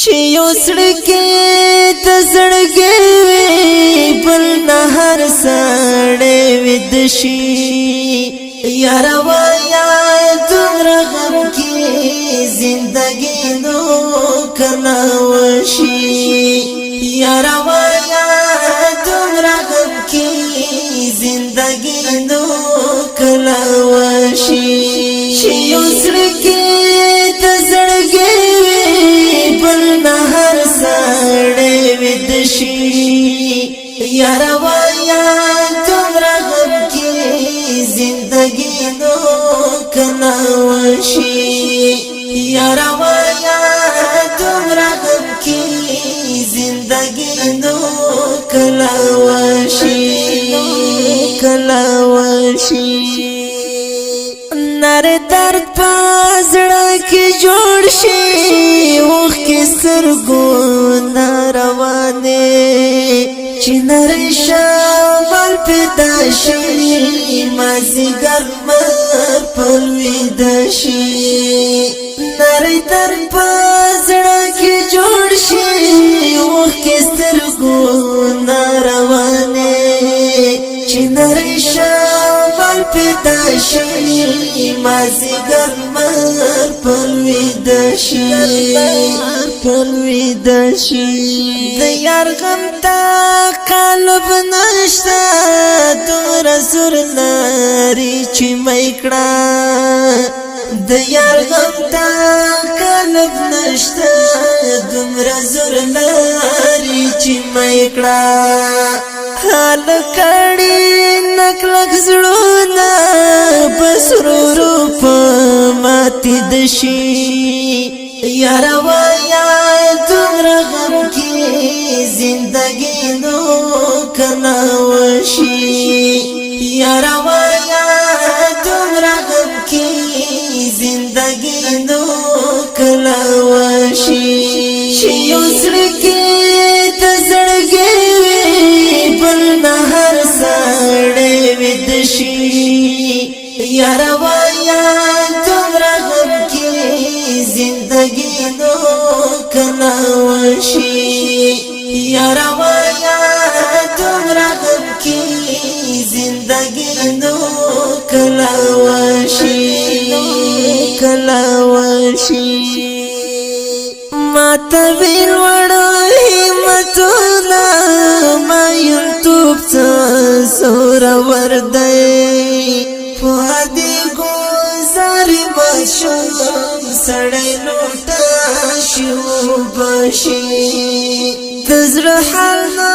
چې یو سړکی ته زړګی وي بل نه هر سړی وید شي یاره وایا دومره غم کې زندګي نو کله وشي یاره وایا دومره غم کې زندګي نو کله وشي چې یو سړکی ته زړګی نهر سړی وید شي یاره وایا دومره غم کې زندګي نو کله وشي یاره وایا دومره غم کې زندګي نو کله وشي نر درد په زړه کې جوړ شي وخ کې سترګو روانې چې نر شمال پیدا شي مازیګر مر پر ویده شي نر درد په زړه کې جوړ شي وخ کې سترګو روانې چې نر شمال پیدا شي مازیګر مر پر ویده شي د یار غم تا قلب نشته دومره زور لري چې میکړه د یار غم تا قلب نشته دومره زور لري چې میکړه حال کړي نکلک زړونه بسرورو په ماتې دشي یاره وایا دومره غم کې زندګي نو کله وشي یاره وایا دومره غم کې زندګي نو کله وشي چې یو سړکی ته زړګی وي بل نه هر سړی وید شي یاره وایا دومره غم کې زندګي نو کله وشي یاره وایا دومره غم کې زندګي نو کله وشي ما ته ویل وړو همتونه ما یوټیوب ته زورور دی په دې ګوزار مشوم سړی لوټه شو بشي د زړه حال نه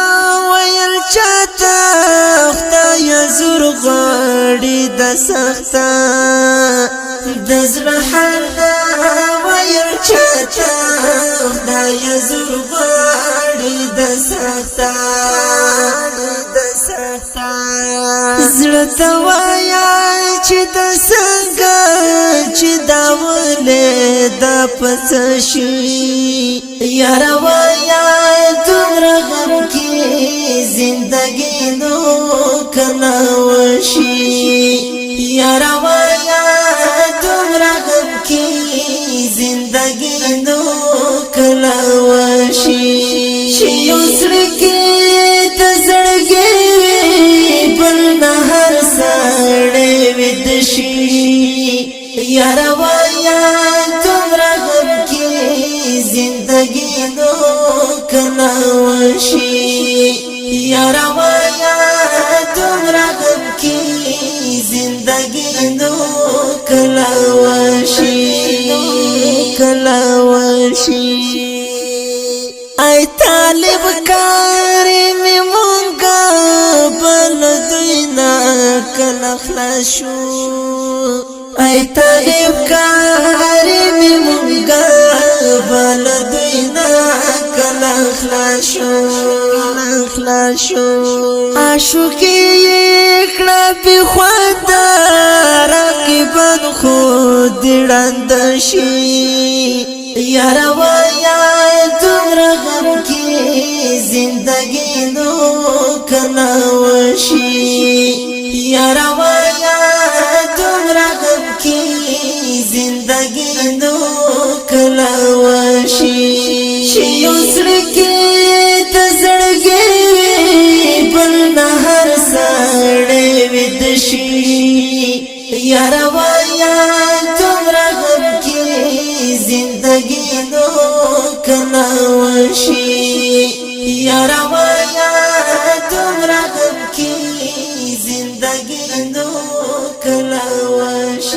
ویل چاته خدای زور غاړي د سخته د زړه حال نه ویل چاته خدای زور غاړي د سخته زړه ته وایا چې د څنګه چې دا ولې دا پڅ شي یاره وایا دومره غم کې زندګي نو کله وشي یاره وایا دومره غم کې زندګي نو کله وشي چې یو سړکی ته زړګی وي بل نه هر سړی وید شي یاره وایا دومره غم کې زندګي نو کله وشي یاره وایا دومره غم کې زندګي نو کله وشي ای طالب کاری می مونږه بل دوی نه کله خلاص شو ای طالب کاری می مونږه بل دوی نه کله خلاص شو عاشقي کړه په خواته رقیبان خود ړاند شي یاره وایا دومره غم کې زندګي نو کله وشي یاره وایا دومره غم کې زندګي نو کله وشي چې یو زړه کې د زړګي بل نه هر سړی ویده شي یاره وایا دومره غم کې زندګي نو کله وشي یاره وایا دومره غم کې زندګي نو کله وشي